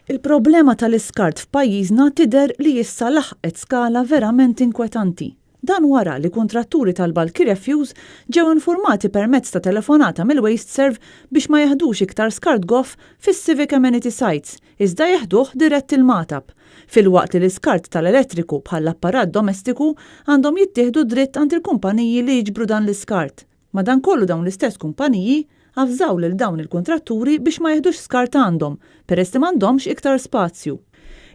Il-problema tal-iskart f'pajjiżna tidher li issa laħqet skala verament inkwetanti. Dan wara li kuntratturi tal-bulky refuse ġew informati permezz ta' telefonata mill-Waste Serve biex ma jeħdux iktar skart goff fis-civic amenity sites, iżda jeħduh dirett il-matab. Filwaqt li l-iskart tal-elettriku bħall-apparat domestiku għandhom jittieħdu dritt għand il-kumpaniji li jiġbru dan l-iskart. Madankollu dawn l-istess kumpaniji avżaw lil dawn il-kontratturi biex ma jeħdux skart għandhom, peress li m'għandhomx iktar spazju.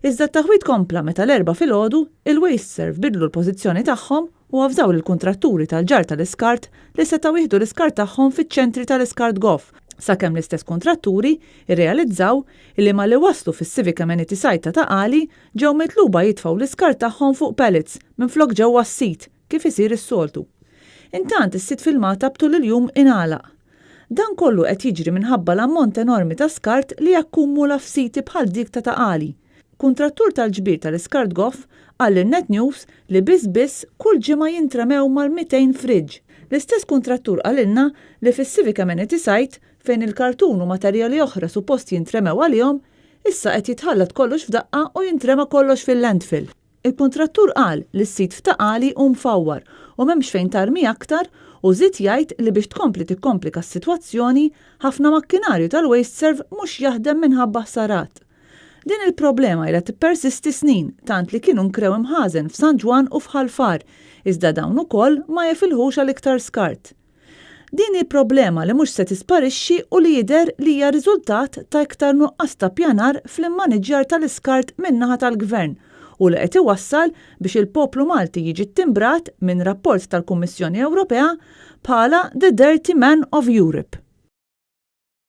Iżda t-taħwit kompla meta l-4 filgħodu, il-Waste Serve bidlu l-pożizzjoni tagħhom u avżaw lill-kuntratturi tal-ġar tal-iskart li setgħu jieħdu l-iskart tagħhom fiċ-ċentri tal-iskart goff, sakemm l-istess kuntratturi irrealizzaw li ma li waslu fis-civic amenity site ta' Taqali ġew mitluba jitfgħu l-iskart tagħhom fuq pellets minflok ġewwa s-sit kif isir is-soltu. Intant is-sit fil-matab tul il-jum ingħalaq. Dan kollu qed jiġri minħabba l-ammont enormi ta' skart li jakkumula f'siti bħal dik ta' Taqali. Kuntrattur tal-ġbir tal-iskart goff qal lin-Net News li biss kull ġimgħa jintremew mal-200 friġġ. L-istess kuntrattur qalilna li fis-civic amenity site fejn il-kartun u materjali oħra suppost jintremew għalihom, issa qed jitħallat kollox f'daqqa u jintrema kollox fil-landfill. Il-kuntrattur qal li s-sit f'Taqali hu mfawwar u m'hemmx fejn tarmi aktar u żied jgħid li biex tkompli tikkomplika s-sitwazzjoni ħafna makkinarju tal-Waste Serve mhux jaħdem minħabba ħsarat. Din il-problema ilha tippersisti snin tant li kienu nkrew imħażen f'San Ġwan u f'Ħalfar, iżda dawn ukoll ma jefilħux għal iktar skart. Din il-problema li mhux se tisparixxi u li jidher li hija riżultat ta' iktar nuqqas ta' pjanar fl-immaniġġjar tal-iskart min-naħa tal-Gvern u li qed iwassal biex il-poplu Malti jiġi ttimbrat minn rapport tal-Kummissjoni Ewropea bħala The Dirty Man of Europe.